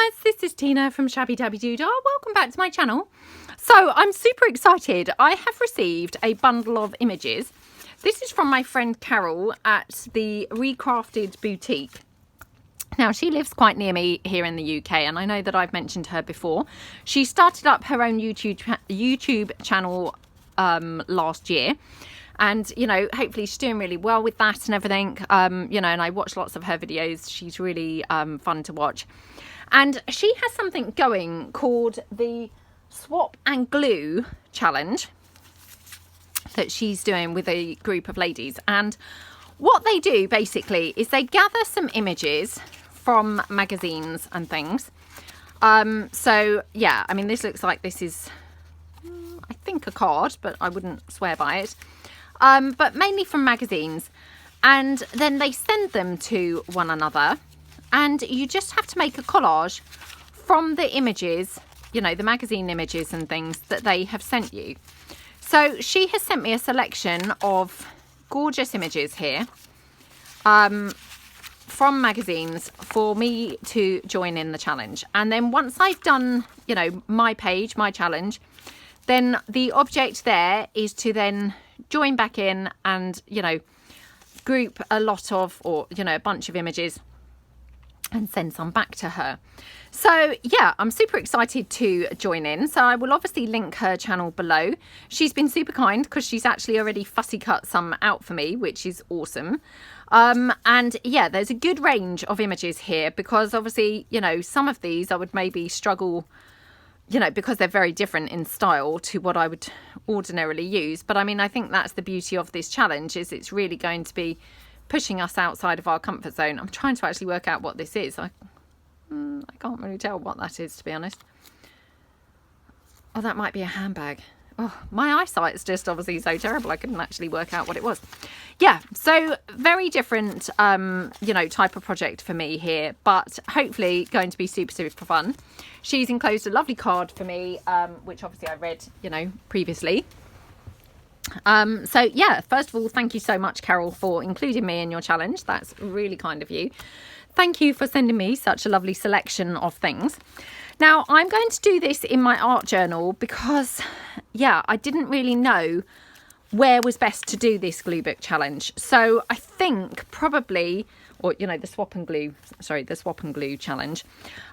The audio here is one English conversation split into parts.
Hi guys, this is Tina from Shabbydabbydoodah. Welcome back to my channel. So I'm super excited. I have received a bundle of images. This is from my friend Carol at the Recrafted Boutique. Now she lives quite near me here in the UK, and I know that I've mentioned her before. She started up her own YouTube channel last year. And, you know, hopefully she's doing really well with that and everything, you know, and I watch lots of her videos. She's really fun to watch. And she has something going called the Swap and Glue Challenge that she's doing with a group of ladies. And what they do basically is they gather some images from magazines and things. So, yeah, I mean, this looks like this is, I think, a card, but I wouldn't swear by it. But mainly from magazines, and then they send them to one another, and you just have to make a collage from the images, you know, the magazine images and things that they have sent you. So she has sent me a selection of gorgeous images here from magazines for me to join in the challenge. And then once I've done, you know, my page, my challenge, then the object there is to then join back in and, you know, group a lot of, or, you know, a bunch of images and send some back to her. So yeah, I'm super excited to join in. So I will obviously link her channel below. She's been super kind because she's actually already fussy cut some out for me, which is awesome. And yeah, there's a good range of images here because obviously, you know, some of these I would maybe struggle, you know, because they're very different in style to what I would ordinarily use. But I mean, I think that's the beauty of this challenge, is it's really going to be pushing us outside of our comfort zone. I'm trying to actually work out what this is. I can't really tell what that is, to be honest. Oh, that might be a handbag. Oh, my eyesight's just obviously so terrible. I couldn't actually work out what it was. Yeah, so very different, you know, type of project for me here, but hopefully going to be super, super fun. She's enclosed a lovely card for me, which obviously I read, you know, previously. So yeah, first of all, thank you so much, Carol, for including me in your challenge. That's really kind of you. Thank you for sending me such a lovely selection of things. Now, I'm going to do this in my art journal because, yeah, I didn't really know where was best to do this glue book challenge. So I think probably, or, you know, the swap and glue challenge.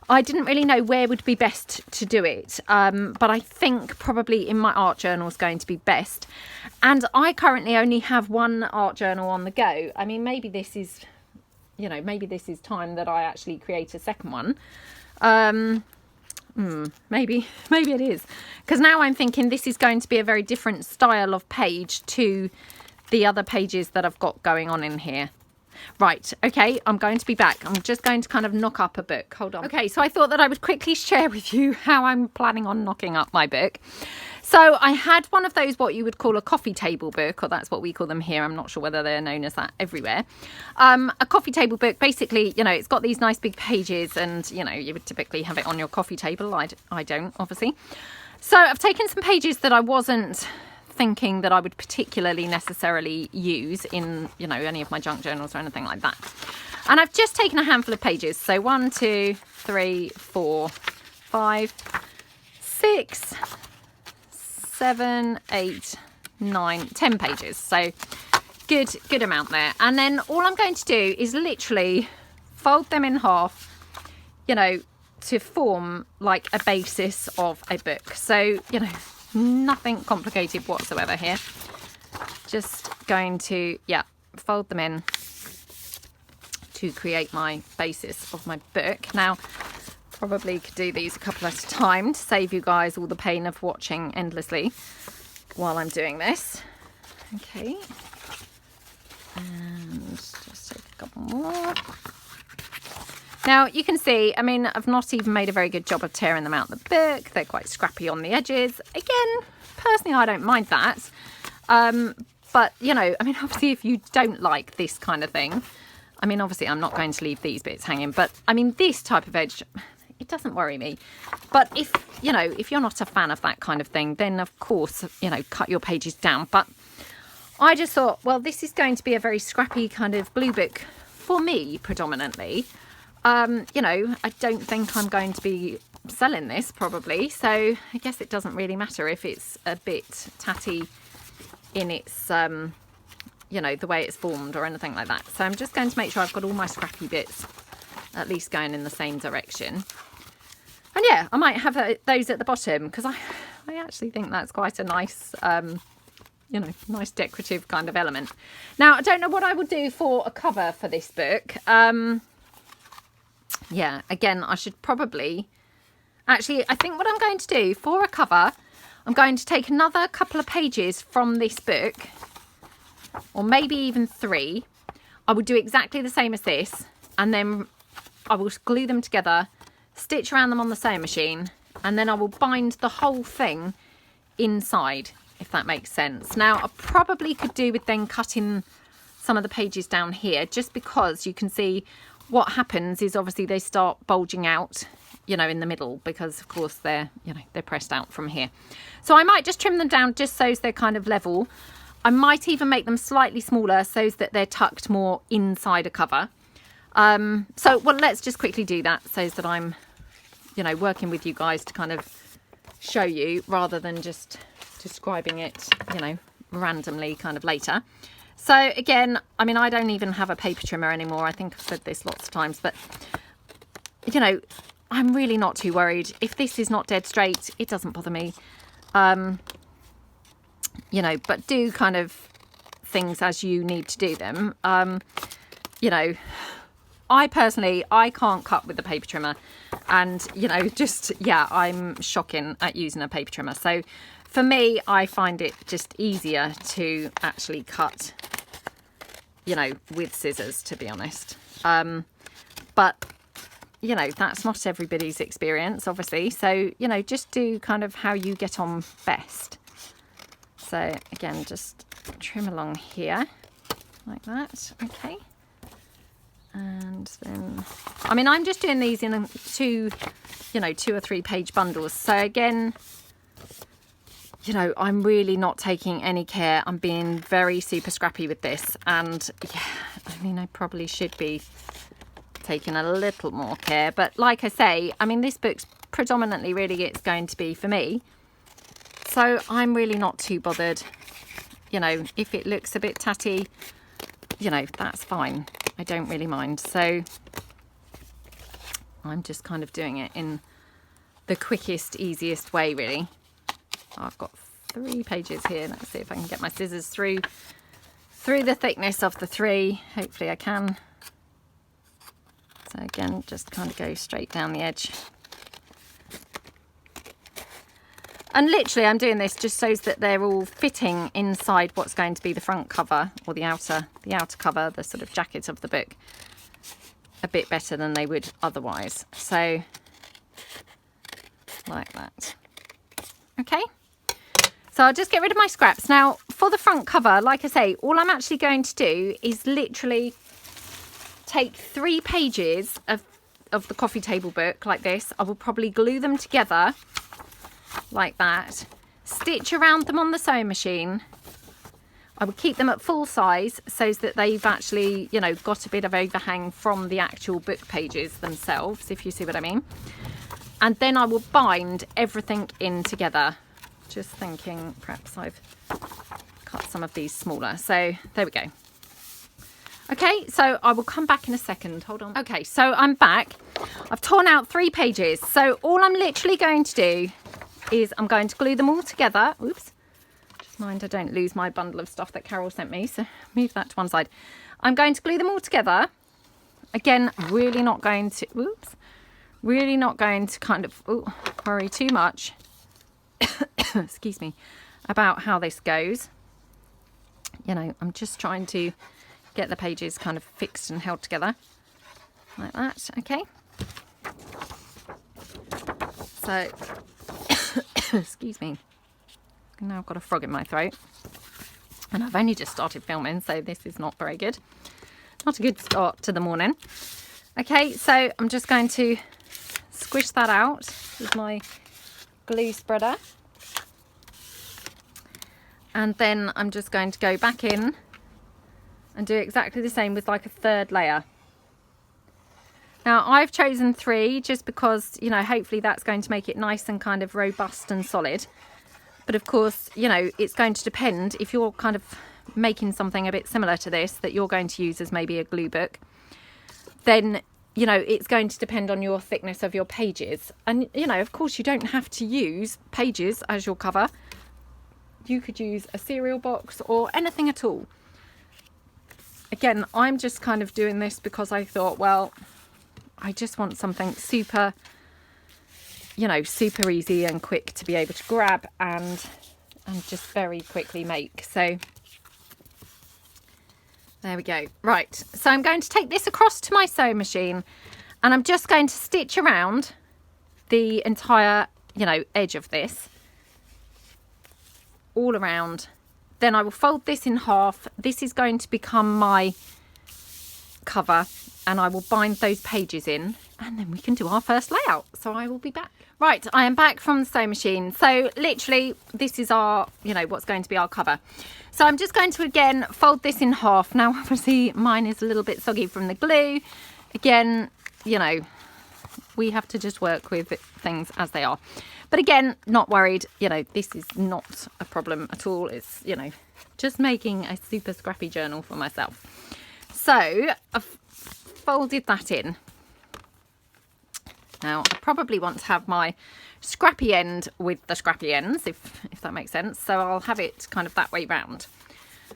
I didn't really know where would be best to do it. But I think probably in my art journal is going to be best. And I currently only have one art journal on the go. I mean, maybe this is, you know, maybe this is time that I actually create a second one. Maybe it is, because now I'm thinking this is going to be a very different style of page to the other pages that I've got going on in here. Right, okay, I'm going to be back. I'm just going to kind of knock up a book. Hold on. Okay, so I thought that I would quickly share with you how I'm planning on knocking up my book. So I had one of those, what you would call a coffee table book, or that's what we call them here. I'm not sure whether they're known as that everywhere. A coffee table book, basically, you know, it's got these nice big pages and, you know, you would typically have it on your coffee table. I don't, obviously. So I've taken some pages that I wasn't thinking that I would particularly necessarily use in, you know, any of my junk journals or anything like that. And I've just taken a handful of pages. So 1, 2, 3, 4, 5, 6, 7, 8, 9, 10 pages. So good amount there. And then all I'm going to do is literally fold them in half, you know, to form like a basis of a book. So, you know, nothing complicated whatsoever here. Just going to, yeah, fold them in to create my basis of my book. Now, probably could do these a couple at a time to save you guys all the pain of watching endlessly while I'm doing this. Okay. And just take a couple more. Now, you can see, I mean, I've not even made a very good job of tearing them out the book. They're quite scrappy on the edges. Again, personally, I don't mind that. But, you know, I mean, obviously, if you don't like this kind of thing, I mean, obviously, I'm not going to leave these bits hanging. But, I mean, this type of edge, it doesn't worry me. But if, you know, if you're not a fan of that kind of thing, then, of course, you know, cut your pages down. But I just thought, well, this is going to be a very scrappy kind of glue book for me, predominantly. you know, I don't think I'm going to be selling this probably, so I guess it doesn't really matter if it's a bit tatty in its you know, the way it's formed or anything like that. So I'm just going to make sure I've got all my scrappy bits at least going in the same direction. And yeah, I might have those at the bottom, because I actually think that's quite a nice you know, nice decorative kind of element. Now, I don't know what I would do for a cover for this book. Yeah, again, I should probably... Actually, I think what I'm going to do for a cover, I'm going to take another couple of pages from this book, or maybe even 3. I will do exactly the same as this, and then I will glue them together, stitch around them on the sewing machine, and then I will bind the whole thing inside, if that makes sense. Now, I probably could do with then cutting some of the pages down here, just because you can see what happens is obviously they start bulging out, you know, in the middle, because of course they're, you know, they're pressed out from here. So I might just trim them down just so they're kind of level. I might even make them slightly smaller so that they're tucked more inside a cover. So, well, let's just quickly do that so that I'm, you know, working with you guys to kind of show you rather than just describing it, you know, randomly kind of later. So again, I mean, I don't even have a paper trimmer anymore. I think I've said this lots of times, but, you know, I'm really not too worried. If this is not dead straight, it doesn't bother me. You know, but do kind of things as you need to do them. You know, I personally, I can't cut with the paper trimmer, and, you know, just, yeah, I'm shocking at using a paper trimmer. So for me, I find it just easier to actually cut, you know, with scissors, to be honest. But, you know, that's not everybody's experience, obviously. So, you know, just do kind of how you get on best. So again, just trim along here like that. Okay. And then, I mean, I'm just doing these in 2 or 3 page bundles. So again, you know, I'm really not taking any care. I'm being very super scrappy with this. And yeah, I mean, I probably should be taking a little more care. But like I say, I mean, this book's predominantly really it's going to be for me. So I'm really not too bothered. You know, if it looks a bit tatty, you know, that's fine. I don't really mind. So I'm just kind of doing it in the quickest, easiest way, really. I've got 3 pages here. Let's see if I can get my scissors through the thickness of the 3. Hopefully I can. So again, just kind of go straight down the edge. And literally I'm doing this just so that they're all fitting inside what's going to be the front cover, or the outer cover, the sort of jacket of the book, a bit better than they would otherwise. So like that. Okay. So I'll just get rid of my scraps. Now for the front cover, like I say, all I'm actually going to do is literally take 3 pages of the coffee table book like this. I will probably glue them together like that, stitch around them on the sewing machine. I would keep them at full size so that they've actually, you know, got a bit of overhang from the actual book pages themselves, if you see what I mean. And then I will bind everything in together. Just thinking perhaps I've cut some of these smaller. So there we go. Okay, so I will come back in a second. Hold on. Okay, so I'm back. I've torn out 3 pages. So all I'm literally going to do is I'm going to glue them all together. Oops. Just mind I don't lose my bundle of stuff that Carol sent me. So move that to one side. I'm going to glue them all together. Again, really not going to, oops. Really not going to kind of worry too much, excuse me, about how this goes. You know, I'm just trying to get the pages kind of fixed and held together like that. Okay. So, excuse me. Now I've got a frog in my throat. And I've only just started filming, so this is not very good. Not a good start to the morning. Okay, so I'm just going to squish that out with my glue spreader. And then I'm just going to go back in and do exactly the same with like a 3rd layer. Now I've chosen 3 just because, you know, hopefully that's going to make it nice and kind of robust and solid. But of course, you know, it's going to depend if you're kind of making something a bit similar to this that you're going to use as maybe a glue book, then, you know, it's going to depend on your thickness of your pages. And, you know, of course you don't have to use pages as your cover. You could use a cereal box or anything at all. Again, I'm just kind of doing this because I thought, well, I just want something super, you know, super easy and quick to be able to grab and just very quickly make. So there we go. Right, so I'm going to take this across to my sewing machine and I'm just going to stitch around the entire, you know, edge of this all around. Then I will fold this in half. This is going to become my cover and I will bind those pages in and then we can do our first layout. So I will be back. Right, I am back from the sewing machine. So literally this is our, you know, what's going to be our cover. So I'm just going to again fold this in half. Now obviously mine is a little bit soggy from the glue. Again, you know, we have to just work with things as they are. But again, not worried, you know, this is not a problem at all. It's, you know, just making a super scrappy journal for myself. So I've folded that in. Now I probably want to have my scrappy end with the scrappy ends, if that makes sense. So I'll have it kind of that way round.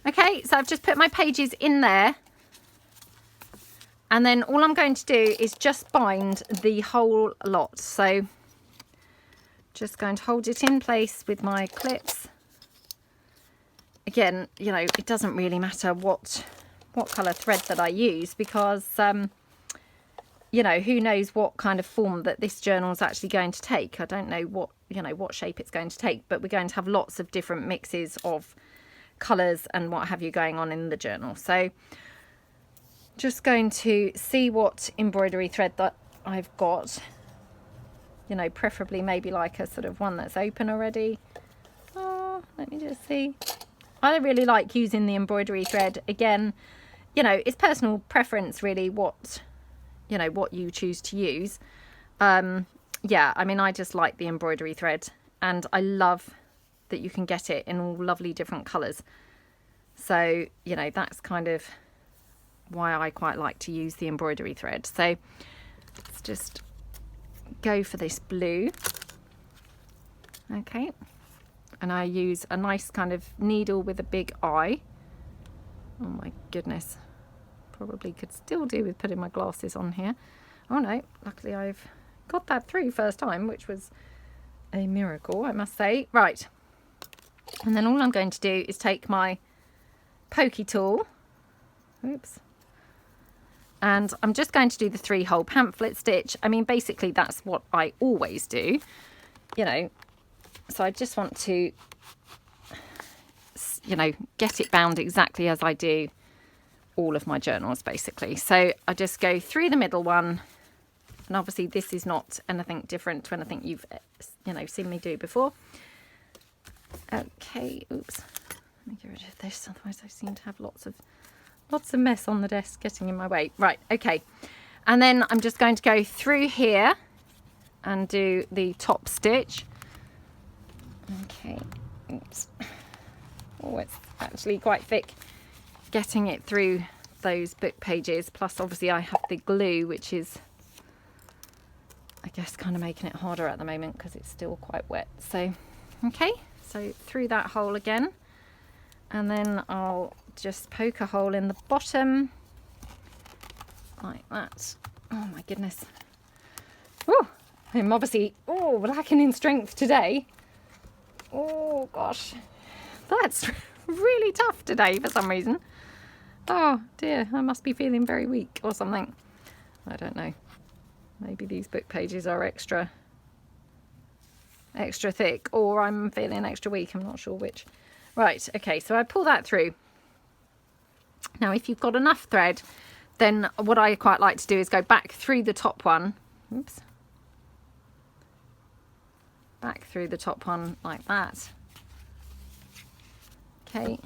Okay, so I've just put my pages in there. And then all I'm going to do is just bind the whole lot. So just going to hold it in place with my clips. Again, you know, it doesn't really matter what colour thread that I use because, you know, who knows what kind of form that this journal is actually going to take. I don't know what, you know, what shape it's going to take, but we're going to have lots of different mixes of colours and what have you going on in the journal. So just going to see what embroidery thread that I've got. You know, preferably maybe like a sort of one that's open already. Oh, let me just see. I really like using the embroidery thread. Again, you know, it's personal preference really what, you know, what you choose to use. Yeah, I mean, I just like the embroidery thread and I love that you can get it in all lovely different colours. So, you know, that's kind of why I quite like to use the embroidery thread. So let's just go for this blue. Okay, and I use a nice kind of needle with a big eye. Oh my goodness, probably could still do with putting my glasses on here. Oh no, luckily I've got that through first time, which was a miracle, I must say. Right, and then all I'm going to do is take my pokey tool, oops, and I'm just going to do the 3-hole pamphlet stitch. I mean, basically that's what I always do, you know, so I just want to, you know, get it bound exactly as I do all of my journals basically. So I just go through the middle one, and obviously this is not anything different to anything you've, you know, seen me do before. Okay, oops, let me get rid of this, otherwise I seem to have lots of mess on the desk getting in my way. Right, okay, and then I'm just going to go through here and do the top stitch. Okay, oops. Oh, it's actually quite thick getting it through those book pages, plus obviously I have the glue, which is, I guess, kind of making it harder at the moment because it's still quite wet. So okay, so through that hole again, and then I'll just poke a hole in the bottom like that. Oh my goodness. Oh, I'm obviously lacking in strength today. Oh gosh, that's really tough today for some reason. Oh dear, I must be feeling very weak or something. I don't know. Maybe these book pages are extra thick, or I'm feeling extra weak. I'm not sure which. Right, okay, so I pull that through. Now, if you've got enough thread, then what I quite like to do is go back through the top one. Oops. Back through the top one like that. Okay.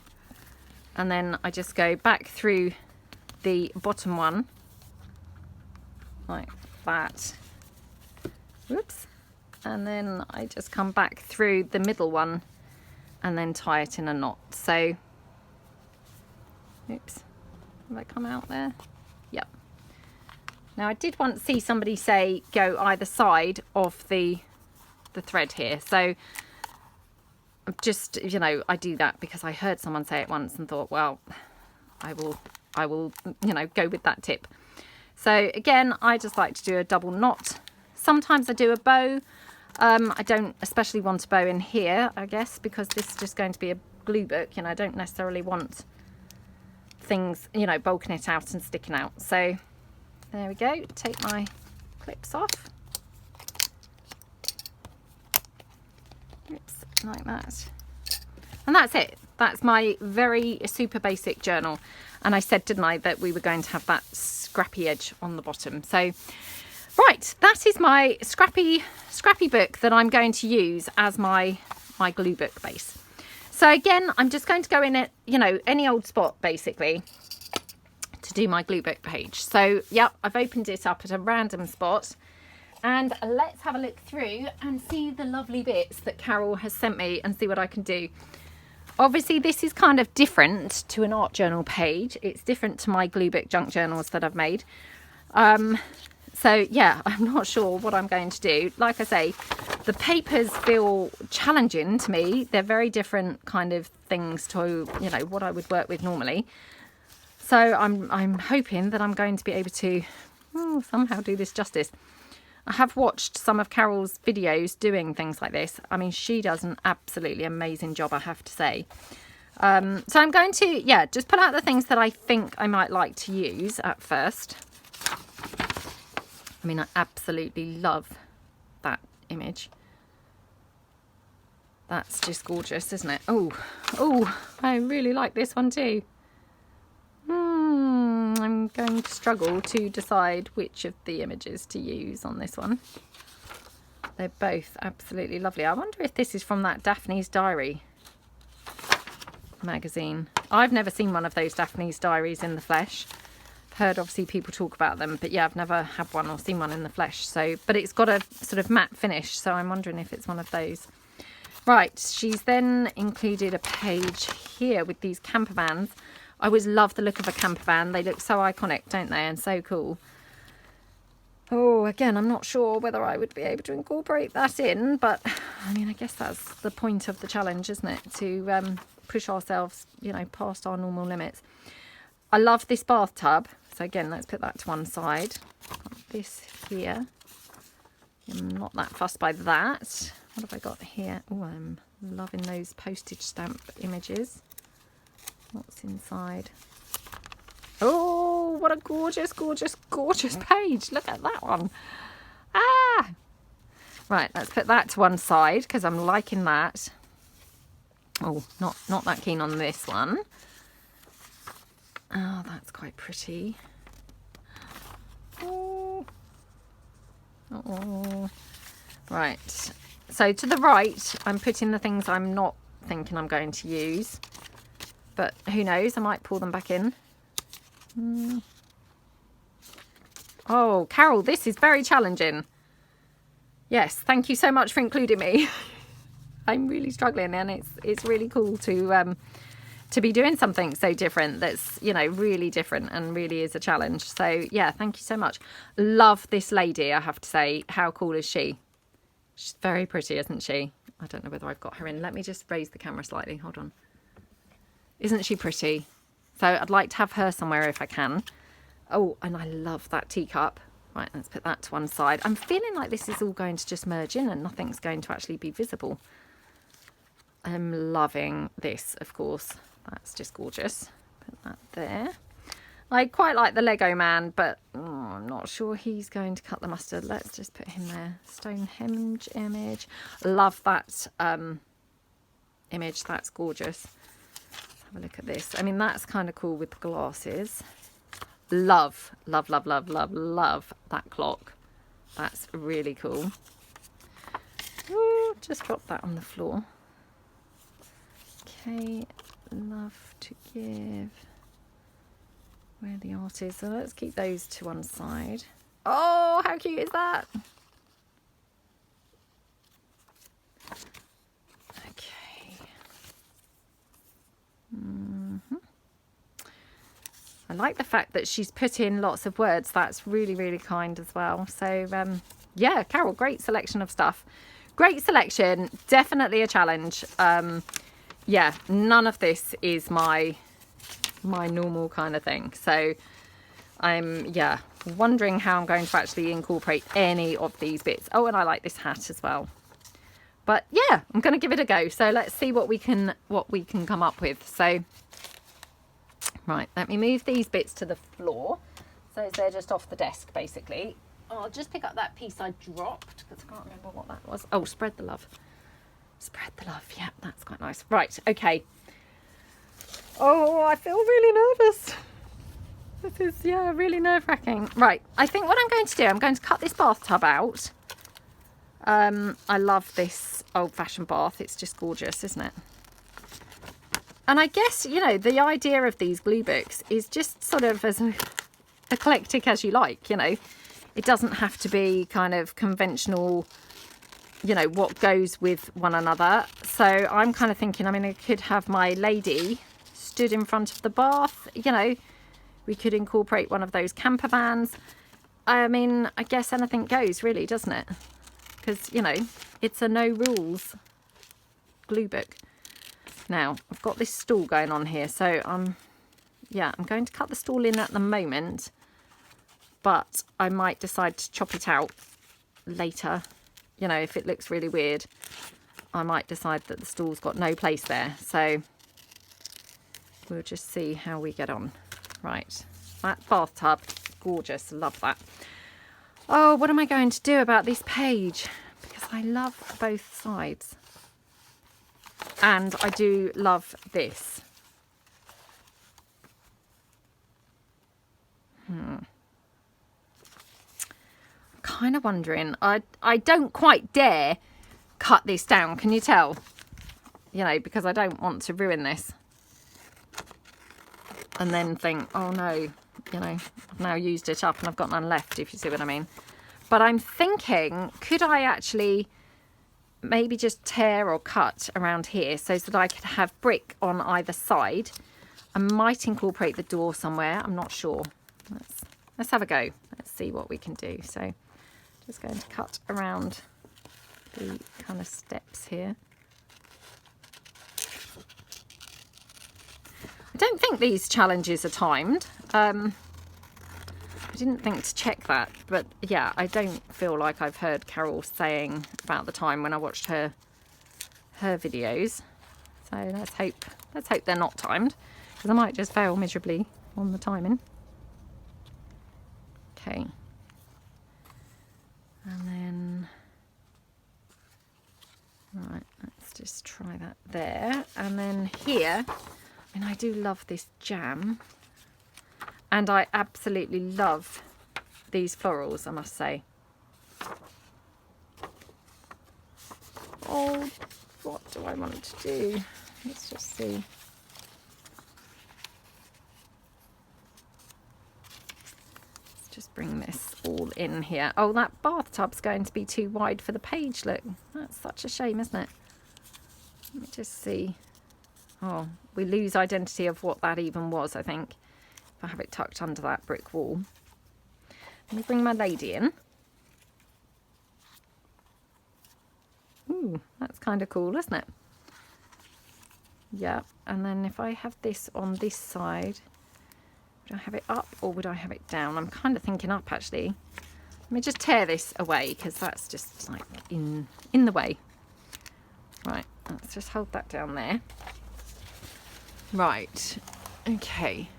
And then I just go back through the bottom one like that. Whoops. And then I just come back through the middle one and then tie it in a knot. So, oops, have I come out there? Yep. Now I did once see somebody say go either side of the thread here. So just, you know, I do that because I heard someone say it once and thought, well, I will, you know, go with that tip. So again, I just like to do a double knot. Sometimes I do a bow. I don't especially want a bow in here, I guess, because this is just going to be a glue book. You know, I don't necessarily want things, you know, bulking it out and sticking out. So there we go. Take my clips off. Oops, like that. And that's it. That's my very super basic journal. And I said, didn't I, that we were going to have that scrappy edge on the bottom. So, right, that is my scrappy book that I'm going to use as my glue book base. So again, I'm just going to go in at, you know, any old spot basically to do my glue book page. So, yep, I've opened it up at a random spot. And let's have a look through and see the lovely bits that Carol has sent me and see what I can do. Obviously, this is kind of different to an art journal page. It's different to my glue book junk journals that I've made. So, yeah, I'm not sure what I'm going to do. Like I say, the papers feel challenging to me. They're very different kind of things to, you know, what I would work with normally. So I'm hoping that I'm going to be able to somehow do this justice. I have watched some of Carol's videos doing things like this. I mean, she does an absolutely amazing job, I have to say. So I'm going to, yeah, just pull out the things that I think I might like to use at first. I mean, I absolutely love that image. That's just gorgeous, isn't it? Oh, I really like this one too. I'm going to struggle to decide which of the images to use on this one. They're both absolutely lovely. I wonder if this is from that Daphne's Diary magazine. I've never seen one of those Daphne's Diaries in the flesh. I've heard obviously people talk about them, but yeah, I've never had one or seen one in the flesh. So, but it's got a sort of matte finish, so I'm wondering if it's one of those. Right, she's then included a page here with these camper vans. I always love the look of a camper van. They look so iconic, don't they? And so cool. Oh, again, I'm not sure whether I would be able to incorporate that in, but I mean, I guess that's the point of the challenge, isn't it? To push ourselves, you know, past our normal limits. I love this bathtub. So again, let's put that to one side. Got this here. I'm not that fussed by that. What have I got here? Oh, I'm loving those postage stamp images. What's inside? Oh, what a gorgeous, gorgeous, gorgeous page. Look at that one. Ah! Right, let's put that to one side because I'm liking that. Oh, not that keen on this one. Oh, that's quite pretty. Oh. Oh. Right. So to the right, I'm putting the things I'm not thinking I'm going to use. But who knows, I might pull them back in. Oh, Carol, this is very challenging. Yes, thank you so much for including me. I'm really struggling, and it's really cool to be doing something so different that's, you know, really different and really is a challenge. So, yeah, thank you so much. Love this lady, I have to say. How cool is she? She's very pretty, isn't she? I don't know whether I've got her in. Let me just raise the camera slightly. Hold on. Isn't she pretty? So I'd like to have her somewhere if I can. Oh, and I love that teacup. Right, let's put that to one side. I'm feeling like this is all going to just merge in and nothing's going to actually be visible. I'm loving this, of course. That's just gorgeous. Put that there. I quite like the Lego man, but I'm not sure he's going to cut the mustard. Let's just put him there. Stonehenge image. Love that image. That's gorgeous. Have a look at this. I mean, that's kind of cool with the glasses. Love, love, love, love, love, love that clock. That's really cool. Ooh, just drop that on the floor. Okay, love to give. Where the art is. So let's keep those to one side. Oh, how cute is that? Okay. I like the fact that she's put in lots of words. That's really, really kind as well. So, yeah, Carol, great selection of stuff. Great selection. Definitely a challenge. Yeah, none of this is my normal kind of thing. So I'm, yeah, wondering how I'm going to actually incorporate any of these bits. Oh, and I like this hat as well. But yeah, I'm going to give it a go. So let's see what we can come up with. So, right, let me move these bits to the floor. So they're just off the desk, basically. I'll just pick up that piece I dropped because I can't remember what that was. Oh, spread the love. Spread the love. Yeah, that's quite nice. Right, okay. Oh, I feel really nervous. This is, yeah, really nerve-wracking. Right, I think what I'm going to do, I'm going to cut this bathtub out. I love this old-fashioned bath. It's just gorgeous, isn't it? And I guess, you know, the idea of these glue books is just sort of as eclectic as you like, you know. It doesn't have to be kind of conventional, you know, what goes with one another. So I'm kind of thinking, I mean, I could have my lady stood in front of the bath, you know. We could incorporate one of those camper vans. I mean, I guess anything goes really, doesn't it? Because, you know, it's a no rules glue book. Now, I've got this stool going on here. So, yeah, I'm going to cut the stool in at the moment. But I might decide to chop it out later. You know, if it looks really weird, I might decide that the stool's got no place there. So we'll just see how we get on. Right, that bathtub, gorgeous, love that. Oh, what am I going to do about this page? Because I love both sides. And I do love this. Kind of wondering, I don't quite dare cut this down, can you tell? You know, because I don't want to ruin this and then think, oh no, you know, I've now used it up and I've got none left, if you see what I mean. But I'm thinking, could I actually maybe just tear or cut around here so that I could have brick on either side? I might incorporate the door somewhere, I'm not sure. Let's have a go. Let's see what we can do. So just going to cut around the kind of steps here. I don't think these challenges are timed. I didn't think to check that, but yeah, I don't feel like I've heard Carol saying about the time when I watched her videos. So let's hope they're not timed, because I might just fail miserably on the timing. Okay. And then, right, let's just try that there. And then here, I mean, I do love this jam. And I absolutely love these florals, I must say. Oh, what do I want to do? Let's just see. Just bring this all in here. Oh, that bathtub's going to be too wide for the page. Look, that's such a shame, isn't it? Let me just see. Oh, we lose identity of what that even was, I think, if I have it tucked under that brick wall. Let me bring my lady in. Ooh, that's kind of cool, isn't it? Yeah, and then if I have this on this side, would I have it up or would I have it down? I'm kind of thinking up, actually. Let me just tear this away, because that's just like in the way. Right, let's just hold that down there. Right, okay.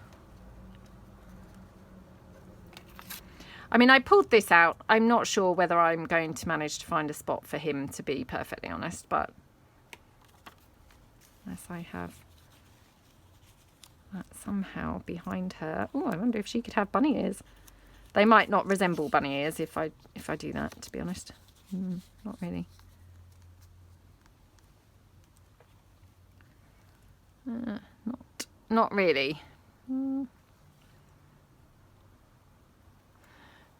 I mean, I pulled this out. I'm not sure whether I'm going to manage to find a spot for him, to be perfectly honest, but unless I have that somehow behind her. Oh, I wonder if she could have bunny ears. They might not resemble bunny ears if I do that, to be honest. Not really. Not really.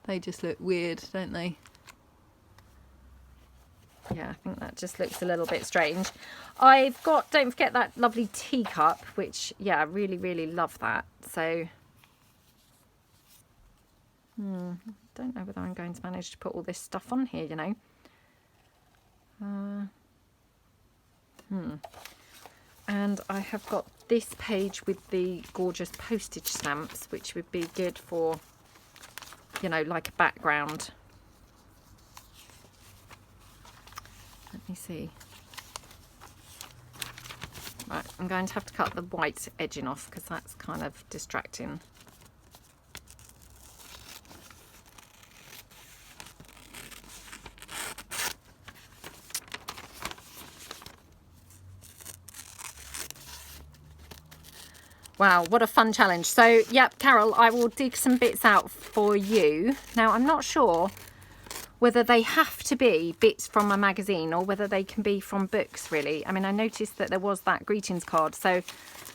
They just look weird, don't they? Yeah, I think that just looks a little bit strange. I've got, don't forget that lovely teacup, which, yeah, I really, really love that. So, don't know whether I'm going to manage to put all this stuff on here, you know. And I have got this page with the gorgeous postage stamps, which would be good for, you know, like a background. Let me see. Right, I'm going to have to cut the white edging off because that's kind of distracting. Wow, what a fun challenge. So, yep, Carol, I will dig some bits out for you. Now, I'm not sure whether they have to be bits from a magazine or whether they can be from books, really. I mean, I noticed that there was that greetings card, so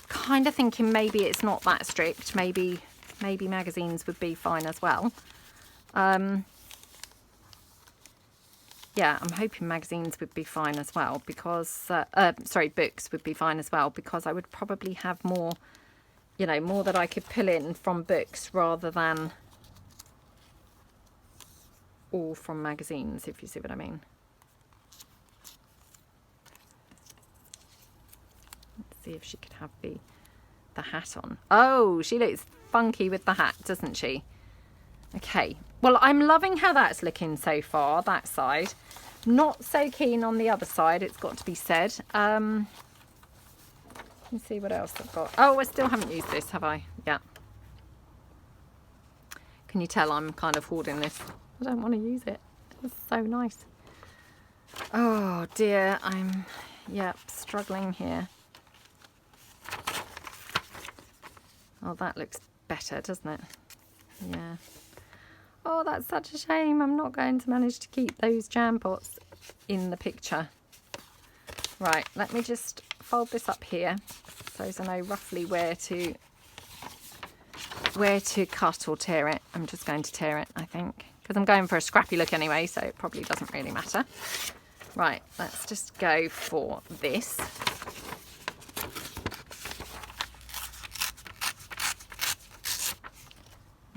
kind of thinking maybe it's not that strict. Maybe magazines would be fine as well. Yeah, I'm hoping magazines would be fine as well because, sorry, books would be fine as well because I would probably have more, you know, more that I could pull in from books rather than all from magazines, if you see what I mean. Let's see if she could have the hat on. Oh, she looks funky with the hat, doesn't she? Okay, well, I'm loving how that's looking so far, that side. Not so keen on the other side, it's got to be said. Let's see what else I've got. Oh, I still haven't used this, have I? Yeah. Can you tell I'm kind of hoarding this? I don't want to use it. It's so nice. Oh dear, I'm, yep, struggling here. Oh, that looks better, doesn't it? Yeah. Oh, that's such a shame. I'm not going to manage to keep those jam pots in the picture. Right, let me just fold this up here so as I know roughly where to cut or tear it. I'm just going to tear it, I think, because I'm going for a scrappy look anyway, so it probably doesn't really matter. Right, let's just go for this.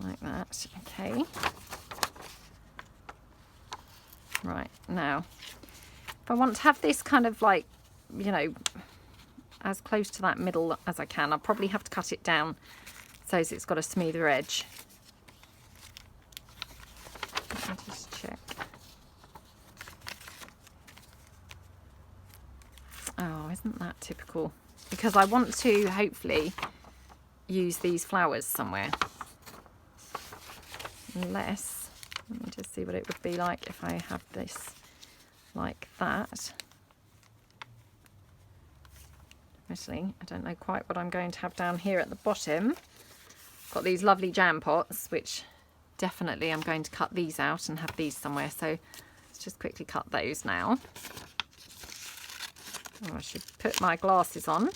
Like that, okay. Right, now, if I want to have this kind of like, you know, as close to that middle as I can, I'll probably have to cut it down so it's got a smoother edge. Let me just check. Oh, isn't that typical? Because I want to hopefully use these flowers somewhere. Unless, let me just see what it would be like if I have this like that. Actually, I don't know quite what I'm going to have down here at the bottom. Got these lovely jam pots, which definitely I'm going to cut these out and have these somewhere. So let's just quickly cut those now. Oh, I should put my glasses on.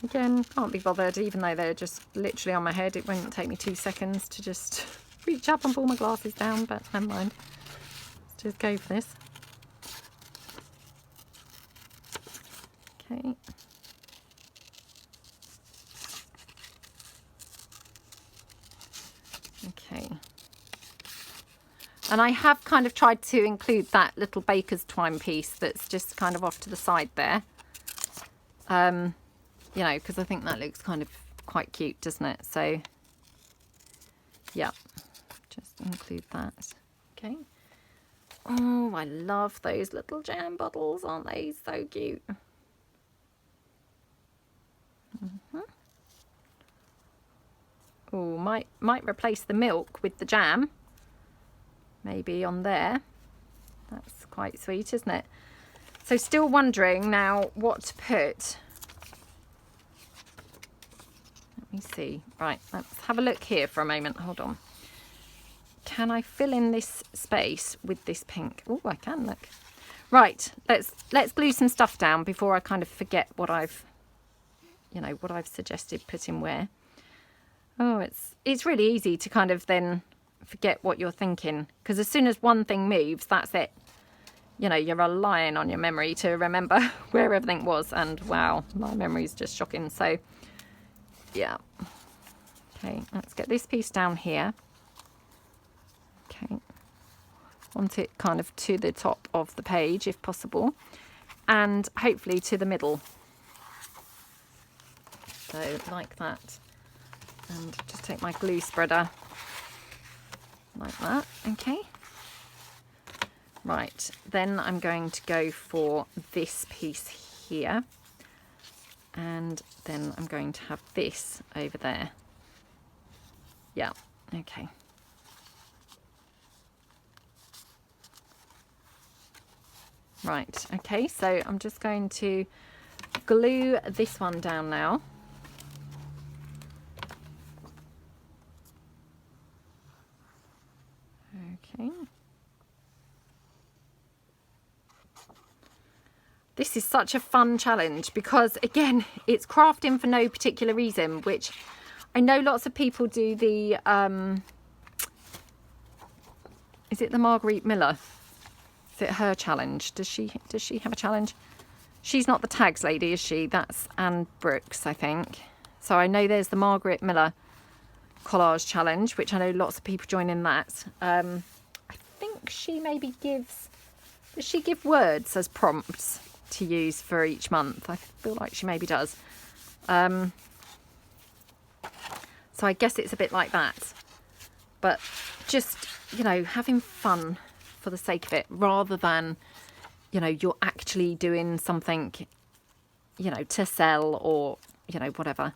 Again, can't be bothered, even though they're just literally on my head. It won't take me 2 seconds to just reach up and pull my glasses down, but never mind. Let's just go for this. Okay. Okay. And I have kind of tried to include that little baker's twine piece that's just kind of off to the side there. You know, because I think that looks kind of quite cute, doesn't it? So, yeah, just include that. Okay. Oh, I love those little jam bottles, aren't they? So cute. Oh, might replace the milk with the jam. Maybe on there. That's quite sweet, isn't it? So still wondering now what to put. Let me see. Right, let's have a look here for a moment. Hold on. Can I fill in this space with this pink? Oh, I can, look. Right, let's glue some stuff down before I kind of forget what I've, you know, what I've suggested putting where. Oh, it's really easy to kind of then forget what you're thinking, because as soon as one thing moves, that's it. You know, you're relying on your memory to remember where everything was, and wow, my memory's just shocking. So yeah, okay, let's get this piece down here. Okay, want it kind of to the top of the page if possible, and hopefully to the middle, so like that. And just take my glue spreader like that. Okay, right, then I'm going to go for this piece here, and then I'm going to have this over there. Yeah, okay. Right, okay, so I'm just going to glue this one down now. Okay. This is such a fun challenge because, again, it's crafting for no particular reason, which I know lots of people do the, is it the Marguerite Miller? Is it her challenge? Does she have a challenge? She's not the tags lady, is she? That's Anne Brooks, I think. So I know there's the Margaret Miller collage challenge, which I know lots of people join in that. I think she maybe gives, does she give words as prompts to use for each month? I feel like she maybe does. So I guess it's a bit like that. But just, you know, having fun for the sake of it, rather than, you know, you're actually doing something, you know, to sell or, you know, whatever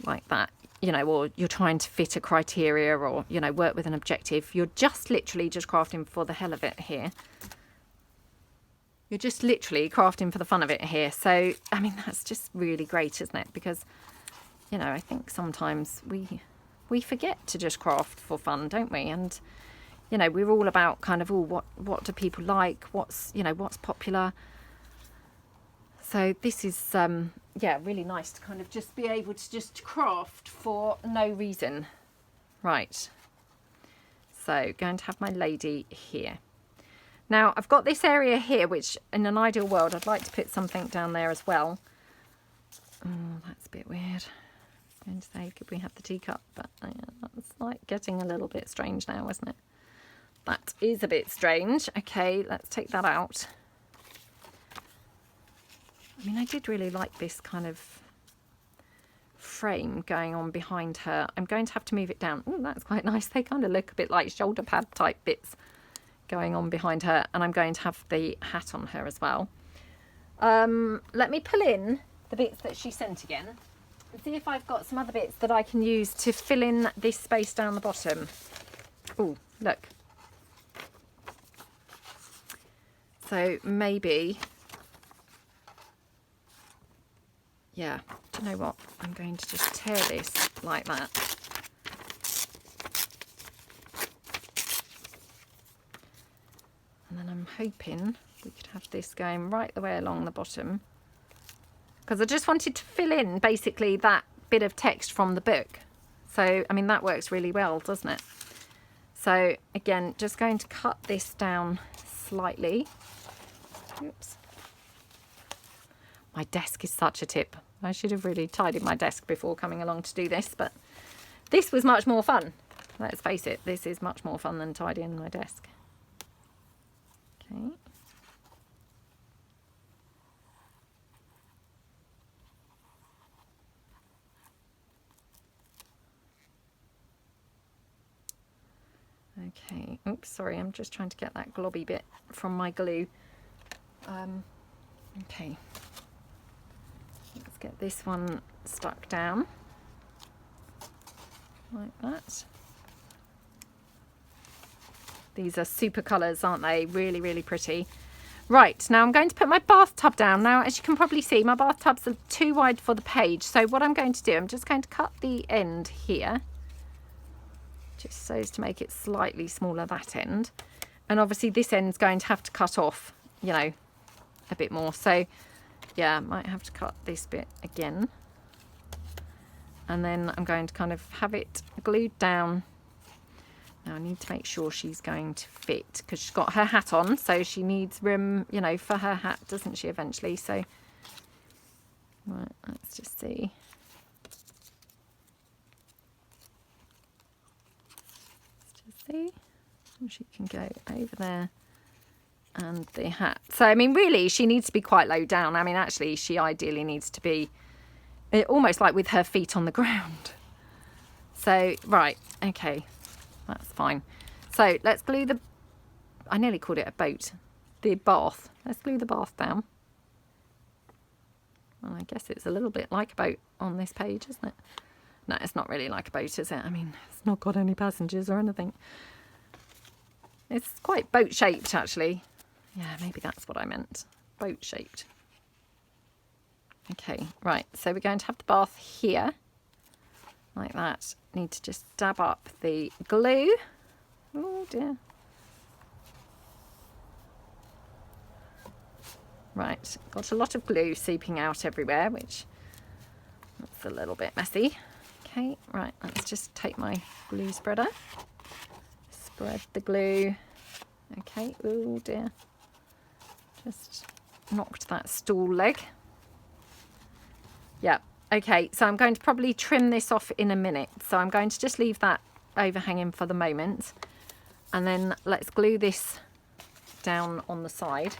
like that, you know, or you're trying to fit a criteria or, you know, work with an objective. You're just literally just crafting for the hell of it here. You're just literally crafting for the fun of it here. So, I mean, that's just really great, isn't it? Because, you know, I think sometimes we forget to just craft for fun, don't we? And, you know, we're all about kind of, oh, what do people like? What's, you know, what's popular? So this is, yeah, really nice to kind of just be able to just craft for no reason. Right. So going to have my lady here. Now I've got this area here, which in an ideal world, I'd like to put something down there as well. Oh, that's a bit weird. I was going to say, could we have the teacup? But that's like getting a little bit strange now, isn't it? That is a bit strange. Okay, let's take that out. I mean, I did really like this kind of frame going on behind her. I'm going to have to move it down. Oh, that's quite nice. They kind of look a bit like shoulder pad type bits going on behind her. And I'm going to have the hat on her as well. Let me pull in the bits that she sent again and see if I've got some other bits that I can use to fill in this space down the bottom. Oh, look. So maybe, yeah, do you know what? I'm going to just tear this like that. And then I'm hoping we could have this going right the way along the bottom, because I just wanted to fill in basically that bit of text from the book. So, I mean, that works really well, doesn't it? So again, just going to cut this down slightly. Oops. My desk is such a tip. I should have really tidied my desk before coming along to do this, but this was much more fun. Let's face it, this is much more fun than tidying my desk. Okay. Okay, oops, sorry, I'm just trying to get that globby bit from my glue. Okay, let's get this one stuck down like that. These are super colours, aren't they? Really, really pretty. Right, now I'm going to put my bathtub down. Now, as you can probably see, my bathtubs are too wide for the page. So what I'm going to do, I'm just going to cut the end here, just so as to make it slightly smaller, that end. And obviously this end's going to have to cut off, you know, a bit more. So yeah, I might have to cut this bit again. And then I'm going to kind of have it glued down Now I need to make sure she's going to fit because she's got her hat on, so she needs room, you know, for her hat, doesn't she, eventually? So, right, let's just see. Let's just see. She can go over there and the hat. So, I mean, really, she needs to be quite low down. I mean, actually, she ideally needs to be almost like with her feet on the ground. So, right, okay. That's fine. So let's glue the, I nearly called it a boat, the bath. Let's glue the bath down. Well, I guess it's a little bit like a boat on this page, isn't it? No, it's not really like a boat, is it? I mean, it's not got any passengers or anything. It's quite boat shaped, actually. Yeah, maybe that's what I meant. Boat shaped. Okay, right. So we're going to have the bath here. Like that. Need to just dab up the glue. Oh dear. Right, got a lot of glue seeping out everywhere, which that's a little bit messy. Okay, right, let's just take my glue spreader. Spread the glue. Okay, oh dear. Just knocked that stool leg. Yeah. Okay, so I'm going to probably trim this off in a minute. So I'm going to just leave that overhanging for the moment. And then let's glue this down on the side.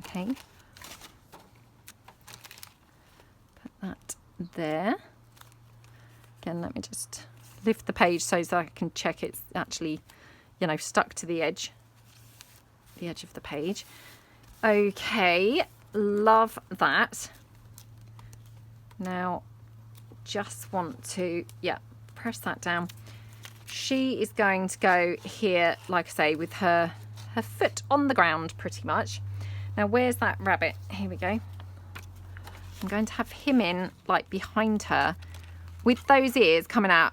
Okay. Put that there. Again, let me just lift the page so that I can check it's actually, you know, stuck to the edge of the page. Okay, love that. Now, just want to, yeah, press that down. She is going to go here, like I say, with her foot on the ground pretty much. Now, where's that rabbit? Here we go. I'm going to have him in, like, behind her with those ears coming out.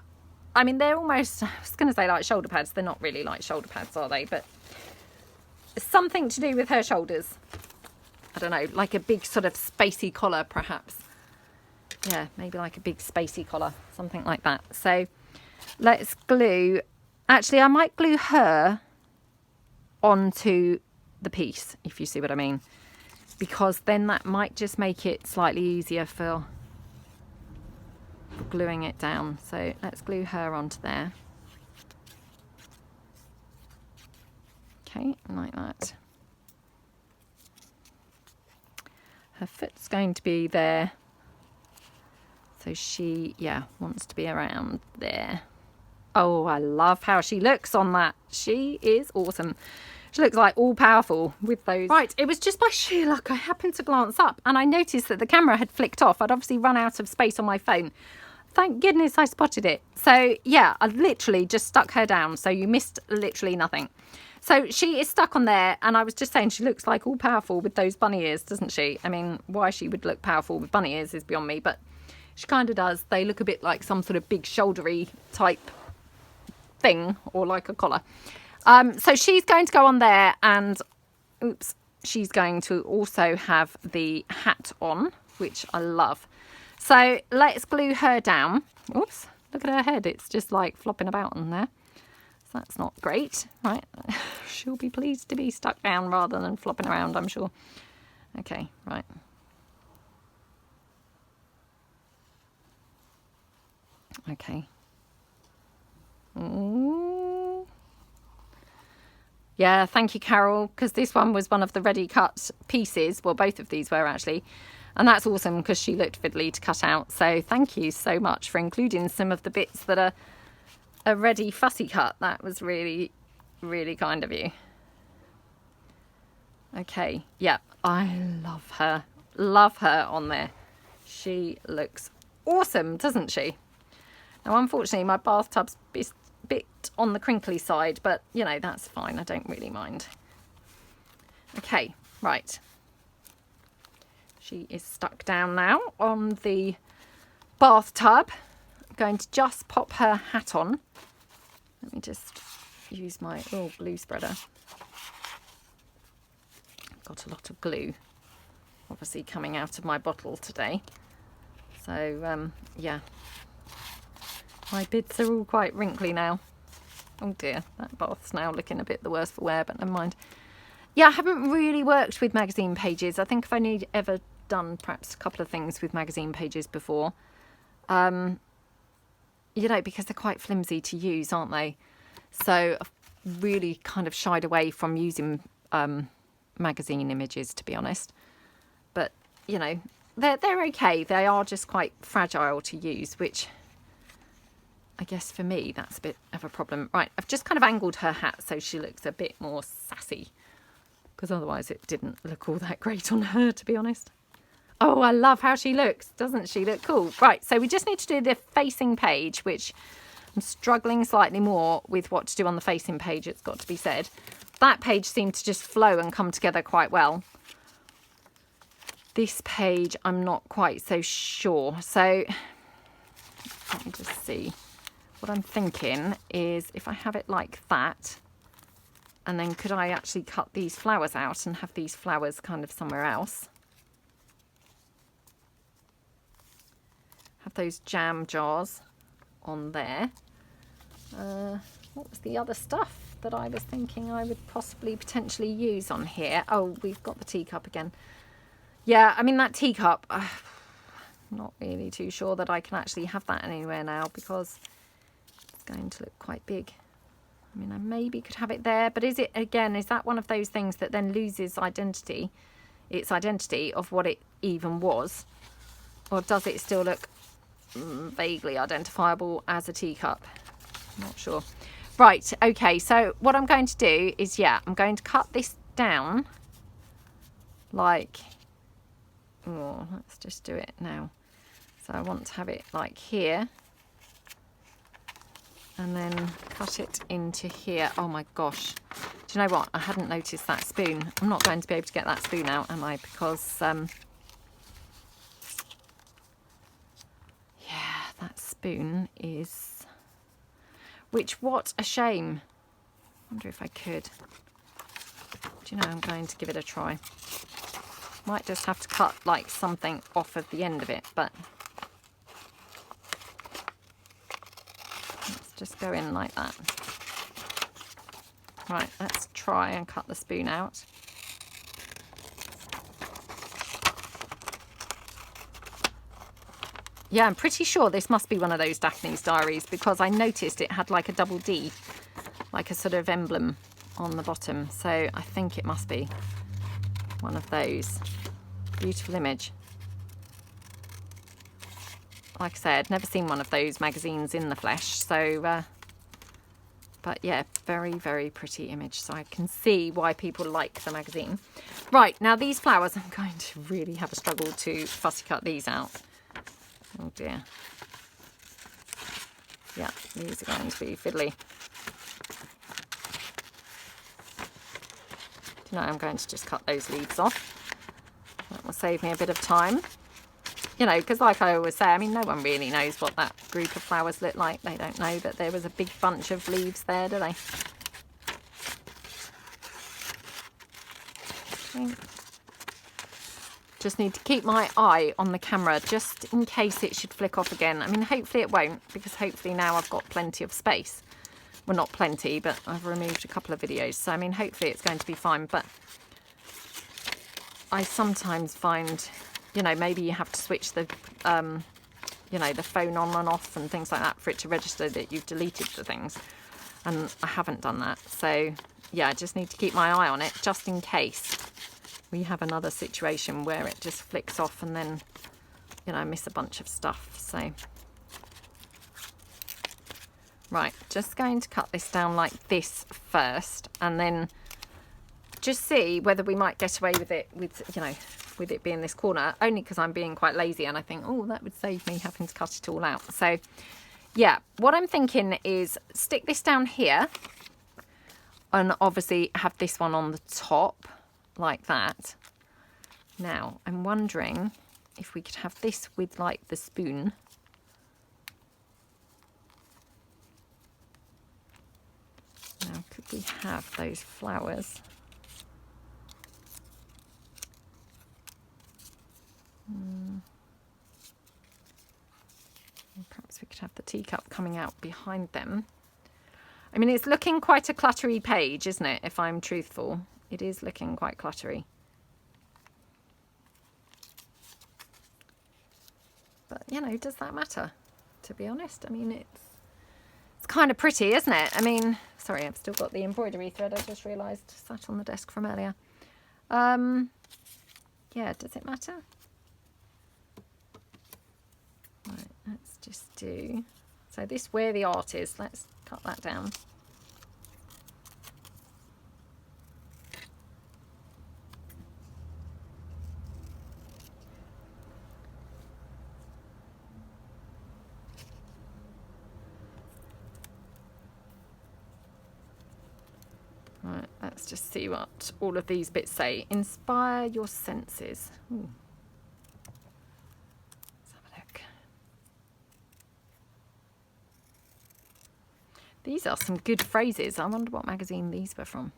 I mean, they're almost, I was going to say like shoulder pads. They're not really like shoulder pads, are they? But something to do with her shoulders. I don't know, like a big sort of spacey collar, perhaps. Yeah, maybe like a big spacey collar, something like that. So let's glue. Actually, I might glue her onto the piece, if you see what I mean. Because then that might just make it slightly easier for gluing it down. So let's glue her onto there. Okay, like that. Her foot's going to be there. So she, yeah, wants to be around there. Oh, I love how she looks on that. She is awesome. She looks like all powerful with those. Right, it was just by sheer luck I happened to glance up and I noticed that the camera had flicked off. I'd obviously run out of space on my phone. Thank goodness I spotted it. So yeah, I literally just stuck her down. So you missed literally nothing. So she is stuck on there. And I was just saying she looks like all powerful with those bunny ears, doesn't she? I mean, why she would look powerful with bunny ears is beyond me. But she kind of does. They look a bit like some sort of big shouldery type thing or like a collar. So she's going to go on there and, oops, she's going to also have the hat on, which I love. So let's glue her down. Oops, look at her head. It's just like flopping about on there. So that's not great. Right, she'll be pleased to be stuck down rather than flopping around, I'm sure. Okay, right. Okay. Ooh. Yeah, thank you, Carol, because this one was one of the ready cut pieces. Well, both of these were actually. And that's awesome because she looked fiddly to cut out. So thank you so much for including some of the bits that are a ready fussy cut. That was really, really kind of you. Okay, yeah, I love her. Love her on there. She looks awesome, doesn't she? Now, unfortunately, my bathtub's a bit on the crinkly side, but, you know, that's fine. I don't really mind. Okay, right. She is stuck down now on the bathtub. I'm going to just pop her hat on. Let me just use my glue spreader. got a lot of glue obviously coming out of my bottle today. So yeah, my bits are all quite wrinkly now. Oh dear, that bath's now looking a bit the worse for wear, but never mind. Yeah, I haven't really worked with magazine pages. I think I've only ever done perhaps a couple of things with magazine pages before. You know, because they're quite flimsy to use, aren't they? So I've really kind of shied away from using magazine images, to be honest. But, you know, they're okay. They are just quite fragile to use, which I guess for me, that's a bit of a problem. Right, I've just kind of angled her hat so she looks a bit more sassy, because otherwise it didn't look all that great on her, to be honest. Oh, I love how she looks. Doesn't she look cool? Right, so we just need to do the facing page, which I'm struggling slightly more with what to do on the facing page, it's got to be said. That page seemed to just flow and come together quite well. This page, I'm not quite so sure. So let me just see. What I'm thinking is if I have it like that, and then could I actually cut these flowers out and have these flowers kind of somewhere else? Have those jam jars on there. What was the other stuff that I was thinking I would possibly potentially use on here? Oh, we've got the teacup again. Yeah, I mean that teacup, not really too sure that I can actually have that anywhere now because it's going to look quite big. I mean, I maybe could have it there, but is it, again, is that one of those things that then loses identity, its identity of what it even was? Or does it still look vaguely identifiable as a teacup? I'm not sure. Right, okay, so what I'm going to do is, yeah, I'm going to cut this down like, oh, let's just do it now. So I want to have it like here. And then cut it into here. Oh my gosh. Do you know what? I hadn't noticed that spoon. I'm not going to be able to get that spoon out, am I? Because, yeah, that spoon is... Which, what a shame. I wonder if I could. Do you know, I'm going to give it a try. Might just have to cut, like, something off of the end of it, but... Just go in like that. Right, let's try and cut the spoon out. Yeah, I'm pretty sure this must be one of those Daphne's Diaries because I noticed it had like a double D, like a sort of emblem on the bottom. So I think it must be one of those. Beautiful image. Like I said, never seen one of those magazines in the flesh, so but yeah, very, very pretty image, so I can see why people like the magazine. Right, now these flowers, I'm going to really have a struggle to fussy cut these out. Oh dear. Yeah, these are going to be fiddly. You know, I'm going to just cut those leaves off. That will save me a bit of time. You know, because like I always say, I mean, no one really knows what that group of flowers look like. They don't know that there was a big bunch of leaves there, do they? Okay. Just need to keep my eye on the camera just in case it should flick off again. I mean, hopefully it won't, because hopefully now I've got plenty of space. Well, not plenty, but I've removed a couple of videos. So, I mean, hopefully it's going to be fine. But I sometimes find... You know, maybe you have to switch the, you know, the phone on and off and things like that for it to register that you've deleted the things. And I haven't done that. So, yeah, I just need to keep my eye on it just in case we have another situation where it just flicks off and then, you know, I miss a bunch of stuff. So, right, just going to cut this down like this first and then just see whether we might get away with it with, you know, with it being this corner, only because I'm being quite lazy and I think, oh, that would save me having to cut it all out. So yeah, what I'm thinking is stick this down here and obviously have this one on the top like that. Now I'm wondering if we could have this with like the spoon. Now could we have those flowers Perhaps we could have the teacup coming out behind them. I mean, it's looking quite a cluttery page, isn't it? If I'm truthful, it is looking quite cluttery. But, you know, does that matter? To be honest, I mean, it's kind of pretty, isn't it? I mean, sorry, I've still got the embroidery thread. I just realised sat on the desk from earlier. Yeah, does it matter? Right, let's just do, so this where the art is, let's cut that down. Right, let's just see what all of these bits say. Inspire your senses. Ooh. Let's have a look. These are some good phrases. I wonder what magazine these were from.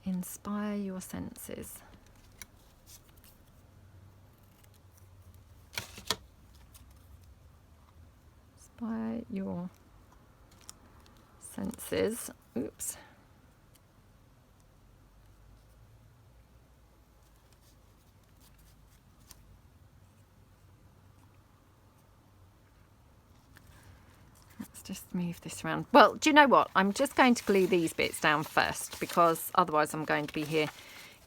Inspire your senses. Inspire your senses. Oops. Let's just move this around. Well, do you know what? I'm just going to glue these bits down first, because otherwise I'm going to be here,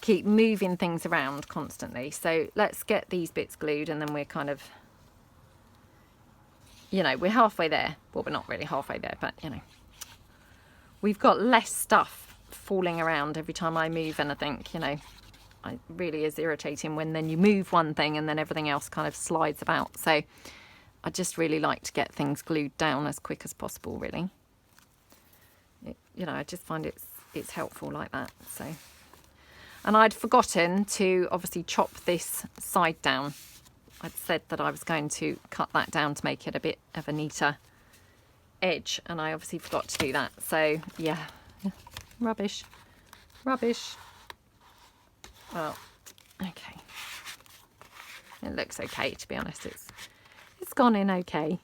keep moving things around constantly. So let's get these bits glued, and then we're kind of, you know, we're halfway there. Well, we're not really halfway there, but you know, we've got less stuff falling around every time I move, and I think, you know, it really is irritating when then you move one thing and then everything else kind of slides about. So I just really like to get things glued down as quick as possible, really. You know, I just find it's helpful like that. So, and I'd forgotten to obviously chop this side down. I'd said that I was going to cut that down to make it a bit of a neater edge, and I obviously forgot to do that. So yeah, rubbish. Well, okay, it looks okay, to be honest. It's gone in okay.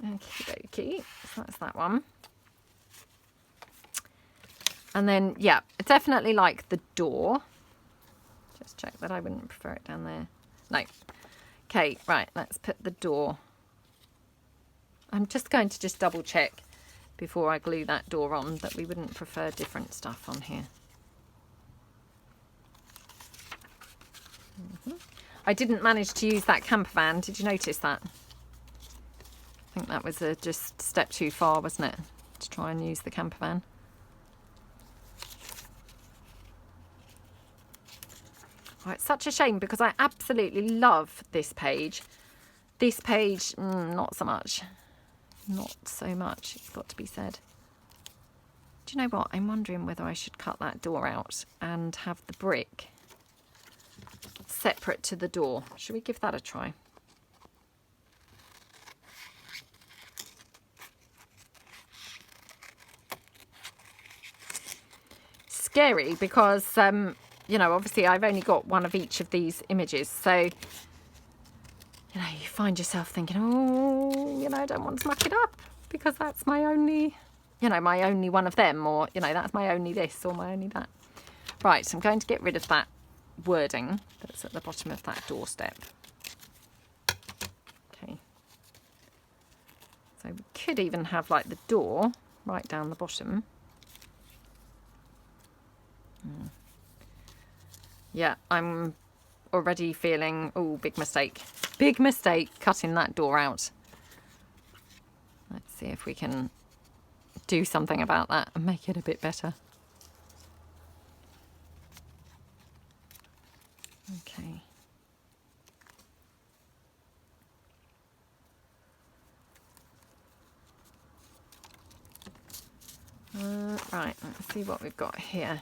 Okie dokie, so that's that one. And then yeah, I definitely like the door. Just check that I wouldn't prefer it down there. No. Okay, right, let's put the door. I'm just going to just double check before I glue that door on that we wouldn't prefer different stuff on here. I didn't manage to use that camper van. Did you notice that? I think that was just a step too far, wasn't it? To try and use the camper van. Oh, it's such a shame, because I absolutely love this page. This page, not so much. Not so much, it's got to be said. Do you know what? I'm wondering whether I should cut that door out and have the brick separate to the door. Should we give that a try? Scary, because you know, obviously I've only got one of each of these images, so you know, you find yourself thinking, oh, you know, I don't want to muck it up, because that's my only, you know, my only one of them, or you know, that's my only this or my only that. Right, so I'm going to get rid of that wording that's at the bottom of that doorstep. Okay, so we could even have like the door right down the bottom. Yeah, I'm already feeling, oh, big mistake cutting that door out. Let's see if we can do something about that and make it a bit better. Okay. Right, let's see what we've got here.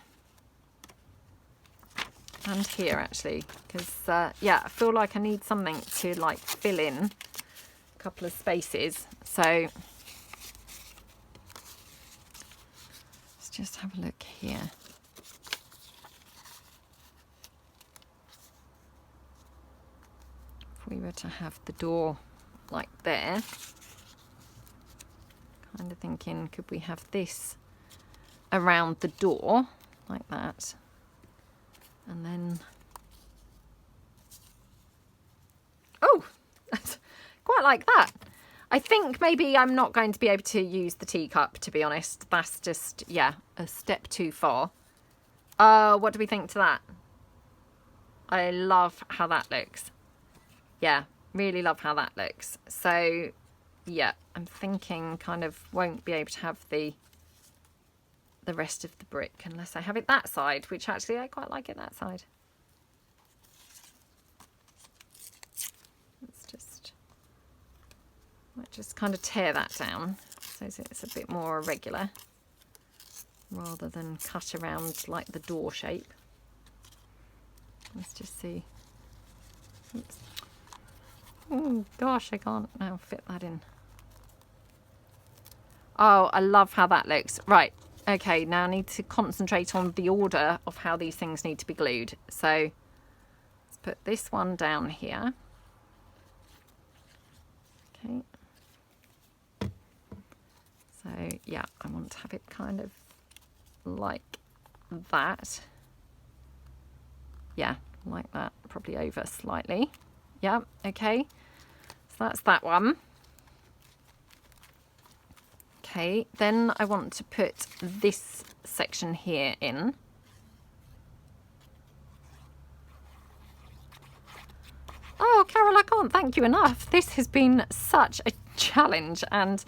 And here, actually, because, yeah, I feel like I need something to, like, fill in a couple of spaces. So let's just have a look here. we were to have the door like there, kind of thinking, could we have this around the door like that, and then, oh, quite like that. I think maybe I'm not going to be able to use the teacup, to be honest. That's just, yeah, a step too far. What do we think to that? I love how that looks. Yeah, really love how that looks. So, yeah, I'm thinking kind of won't be able to have the rest of the brick unless I have it that side, which actually I quite like it that side. Let's might just kind of tear that down so it's a bit more irregular rather than cut around like the door shape. Let's just see. Oops. Oh gosh, I can't now fit that in. Oh, I love how that looks. Right, okay, now I need to concentrate on the order of how these things need to be glued. So let's put this one down here. Okay. So yeah, I want to have it kind of like that. Yeah, like that, probably over slightly. Yeah, okay. So that's that one. Okay, then I want to put this section here in. Oh, Carol, I can't thank you enough. This has been such a challenge, and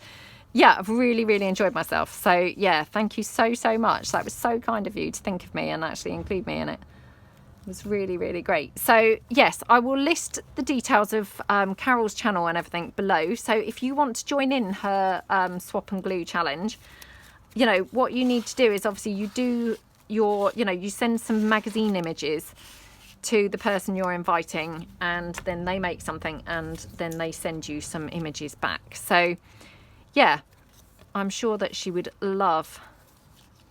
yeah, I've really, really enjoyed myself. So yeah, thank you so, so much. That was so kind of you to think of me and actually include me in it. It was really, really great. So yes, I will list the details of Carol's channel and everything below. So if you want to join in her swap and glue challenge, you know, what you need to do is obviously you do your, you know, you send some magazine images to the person you're inviting, and then they make something and then they send you some images back. So yeah, I'm sure that she would love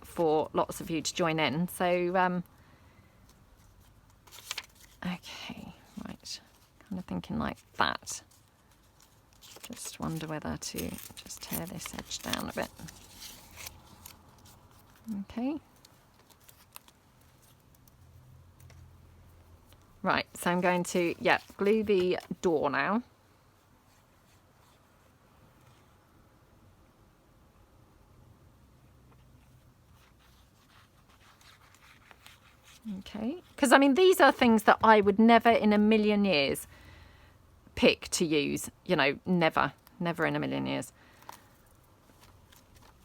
for lots of you to join in. So okay, right, kind of thinking like that. Just wonder whether to just tear this edge down a bit. Okay. Right, so I'm going to, yeah, glue the door now. Okay, because I mean, these are things that I would never in a million years pick to use, you know, never in a million years.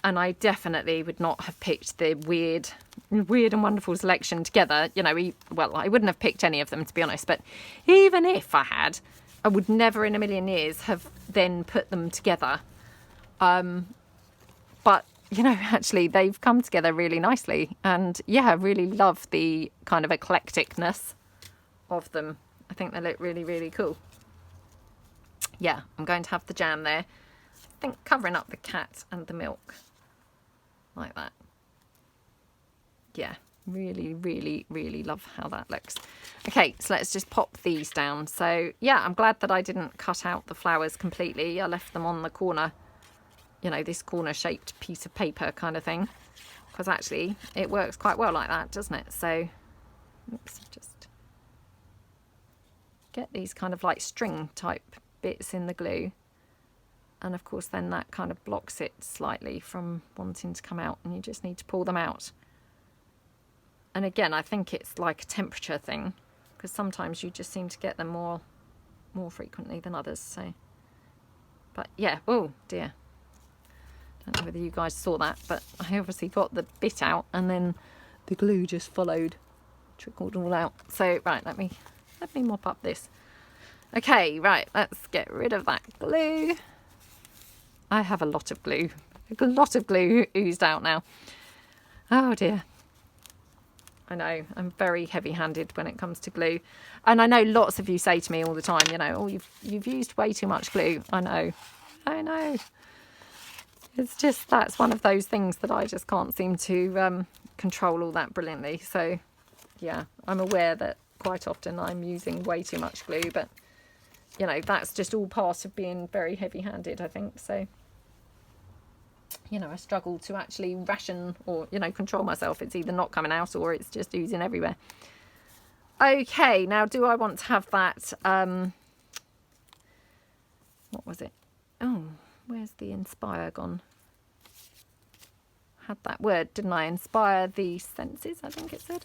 And I definitely would not have picked the weird and wonderful selection together. You know, well, I wouldn't have picked any of them, to be honest. But even if I had, I would never in a million years have then put them together. But, you know, actually, they've come together really nicely. And, yeah, I really love the kind of eclecticness of them. I think they look really, really cool. Yeah, I'm going to have the jam there. I think covering up the cat and the milk. Like that. Yeah, really, really, really love how that looks. Okay, so let's just pop these down. So yeah, I'm glad that I didn't cut out the flowers completely. I left them on the corner, you know, this corner shaped piece of paper kind of thing, because actually it works quite well like that, doesn't it? So oops, just get these kind of like string type bits in the glue. And of course then that kind of blocks it slightly from wanting to come out, and you just need to pull them out. And again, I think it's like a temperature thing, because sometimes you just seem to get them more frequently than others. So, but yeah, oh dear. Don't know whether you guys saw that, but I obviously got the bit out and then the glue just followed, trickled all out. So right, let me mop up this. Okay, right, let's get rid of that glue. I have a lot of glue oozed out now. Oh dear. I know, I'm very heavy-handed when it comes to glue. And I know lots of you say to me all the time, you know, oh, you've used way too much glue. I know. It's just, that's one of those things that I just can't seem to control all that brilliantly. So yeah, I'm aware that quite often I'm using way too much glue, but you know, that's just all part of being very heavy-handed, I think. So, you know, I struggle to actually ration or, you know, control myself. It's either not coming out or it's just oozing everywhere. Okay, now do I want to have that, what was it? Oh, where's the inspire gone? Had that word, didn't I? Inspire the senses, I think it said.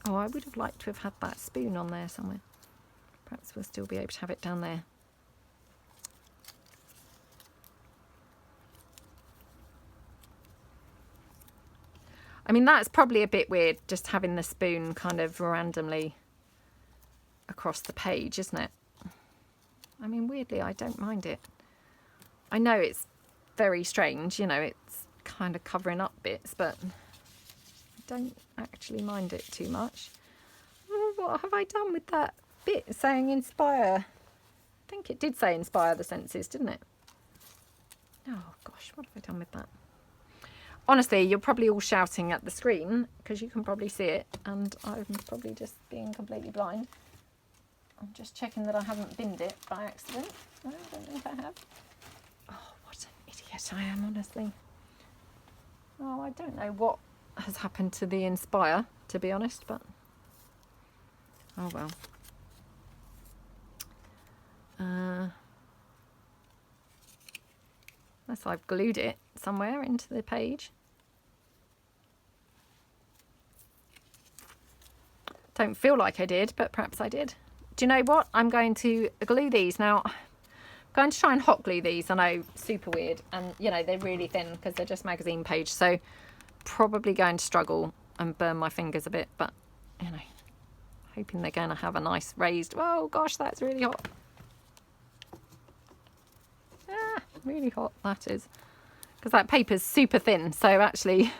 Oh, I would have liked to have had that spoon on there somewhere. Perhaps we'll still be able to have it down there. I mean, that's probably a bit weird, just having the spoon kind of randomly across the page, isn't it? I mean, weirdly, I don't mind it. I know it's very strange, you know, it's kind of covering up bits, but I don't actually mind it too much. Oh, what have I done with that bit saying inspire? I think it did say inspire the senses, didn't it? Oh gosh, what have I done with that? Honestly, you're probably all shouting at the screen because you can probably see it, and I'm probably just being completely blind. I'm just checking that I haven't binned it by accident. No, I don't think I have. Oh, what an idiot I am, honestly. Oh, I don't know what has happened to the inspire, to be honest, but oh well. Unless I've glued it somewhere into the page. Don't feel like I did, but perhaps I did. Do you know what? I'm going to glue these now. I'm going to try and hot glue these. I know, super weird, and you know they're really thin because they're just magazine page, so probably going to struggle and burn my fingers a bit, but you know, hoping they're going to have a nice raised. Oh gosh, that's really hot. Ah, really hot that is, because that paper's super thin, so actually,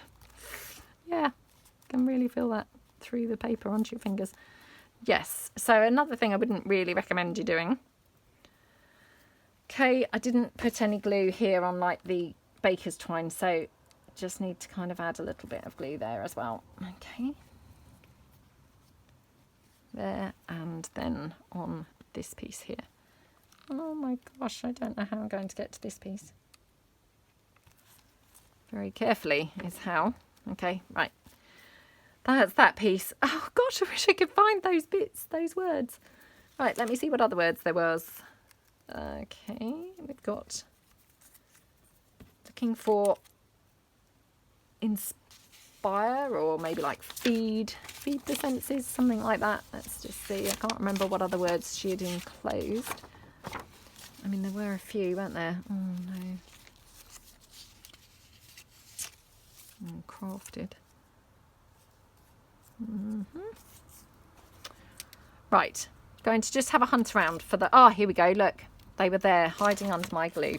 yeah, can really feel that through the paper onto your fingers. Yes, so another thing I wouldn't really recommend you doing. Okay, I didn't put any glue here on like the baker's twine, so just need to kind of add a little bit of glue there as well. Okay, there, and then on this piece here. Oh my gosh, I don't know how I'm going to get to this piece. Very carefully is how. Okay, right. That's that piece. Oh gosh, I wish I could find those bits, those words. Right, let me see what other words there was. Okay, we've got looking for inspire, or maybe like feed the senses, something like that. Let's just see. I can't remember what other words she had enclosed. I mean, there were a few, weren't there? Oh no. Oh, crafted. Right, going to just have a hunt around for the, oh, here we go, look, they were there hiding under my glue,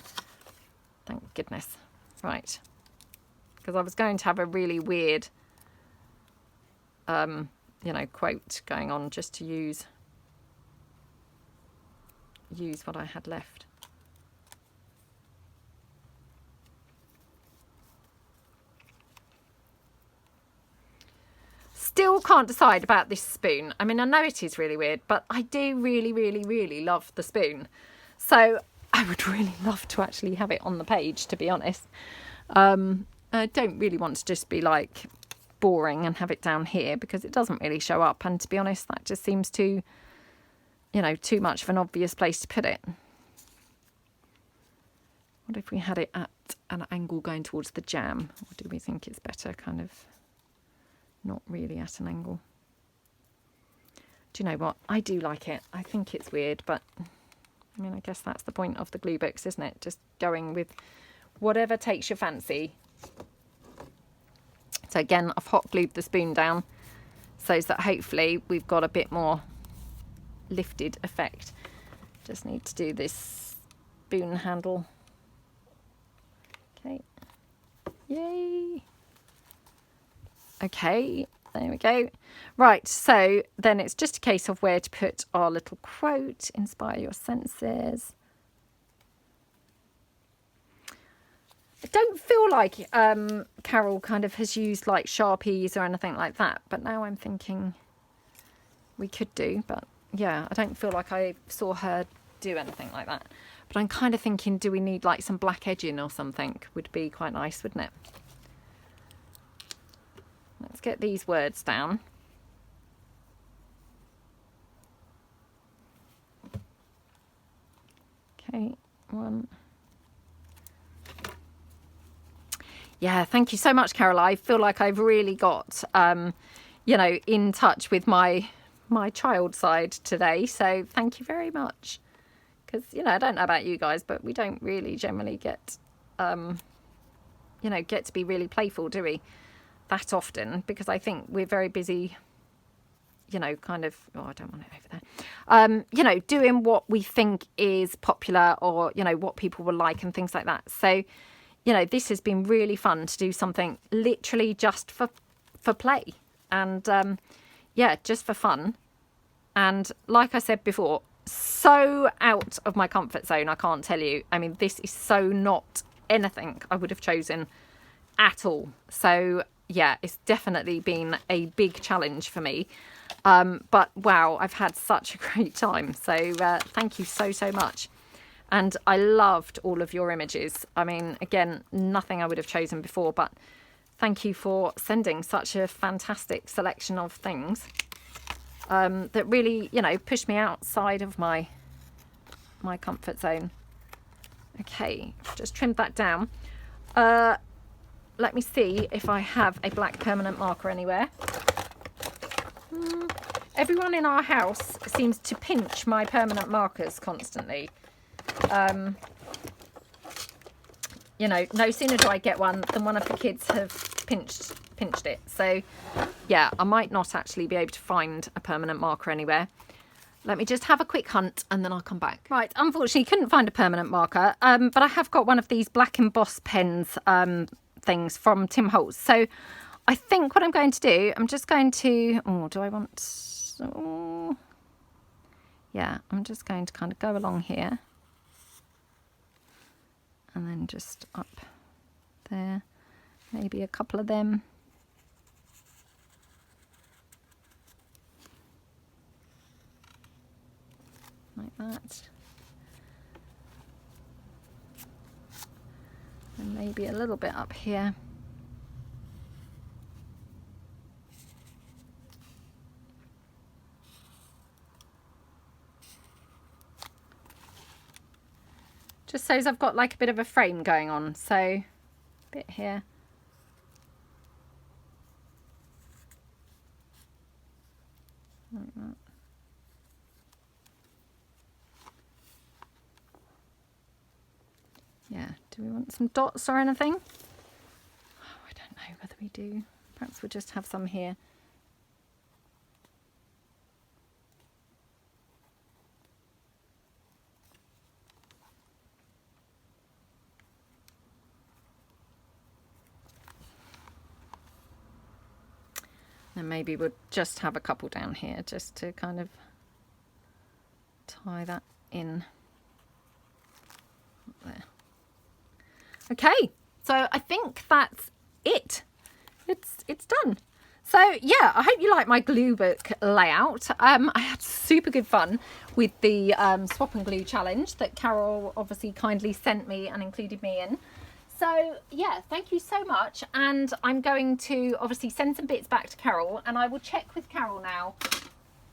thank goodness. Right, because I was going to have a really weird you know, quote going on just to use what I had left. Still can't decide about this spoon. I mean, I know it is really weird, but I do really, really, really love the spoon. So I would really love to actually have it on the page, to be honest. I don't really want to just be like boring and have it down here because it doesn't really show up. And to be honest, that just seems too, you know, too much of an obvious place to put it. What if we had it at an angle going towards the jam? Or do we think it's better kind of not really at an angle? Do you know what? I do like it. I think it's weird, but I mean, I guess that's the point of the glue books, isn't it? Just going with whatever takes your fancy. So again, I've hot glued the spoon down so that hopefully we've got a bit more lifted effect. Just need to do this spoon handle. Okay. Yay. Okay, there we go. Right, so then it's just a case of where to put our little quote, inspire your senses. I don't feel like Carol kind of has used like Sharpies or anything like that, but now I'm thinking we could do, but yeah, I don't feel like I saw her do anything like that. But I'm kind of thinking, do we need like some black edging or something? Would be quite nice, wouldn't it? Let's get these words down. Okay, one. Yeah, thank you so much, Carol. I feel like I've really got, you know, in touch with my child side today. So thank you very much. Because, you know, I don't know about you guys, but we don't really generally get, you know, get to be really playful, do we? That often, because I think we're very busy, you know, kind of, oh, I don't want it over there, you know, doing what we think is popular, or, you know, what people will like and things like that. So, you know, this has been really fun to do something literally just for play, and yeah, just for fun. And like I said before, so out of my comfort zone, I can't tell you. I mean, this is so not anything I would have chosen at all. So yeah, it's definitely been a big challenge for me. But wow, I've had such a great time. So thank you so much. And I loved all of your images. I mean, again, nothing I would have chosen before, but thank you for sending such a fantastic selection of things that really, you know, pushed me outside of my comfort zone. Okay, just trimmed that down. Let me see if I have a black permanent marker anywhere. Everyone in our house seems to pinch my permanent markers constantly. You know, no sooner do I get one than one of the kids have pinched it. So yeah, I might not actually be able to find a permanent marker anywhere. Let me just have a quick hunt and then I'll come back. Right, unfortunately couldn't find a permanent marker, but I have got one of these Black Emboss pens things from Tim Holtz. So I think what I'm going to do, I'm just going to, oh, do I want, oh, yeah, I'm just going to kind of go along here. And then just up there, maybe a couple of them. Like that. And maybe a little bit up here. Just so as I've got like a bit of a frame going on, so a bit here. Like that. Yeah, do we want some dots or anything? Oh, I don't know whether we do. Perhaps we'll just have some here. And maybe we'll just have a couple down here just to kind of tie that in there. Okay, so I think that's it. It's done. So yeah, I hope you like my glue book layout. I had super good fun with the swap and glue challenge that Carol obviously kindly sent me and included me in. So yeah, thank you so much, and I'm going to obviously send some bits back to Carol, and I will check with Carol now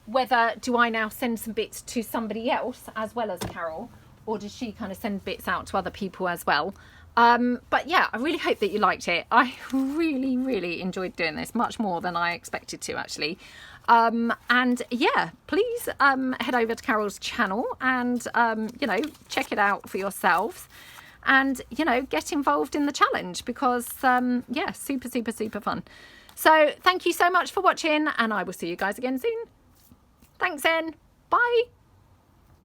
whether do I now send some bits to somebody else as well as Carol, or does she kind of send bits out to other people as well. But yeah, I really hope that you liked it. I really enjoyed doing this, much more than I expected to actually. And yeah, please head over to Carol's channel and you know, check it out for yourselves. And, you know, get involved in the challenge because, yeah, super fun. So thank you so much for watching, and I will see you guys again soon. Thanks, then. Bye.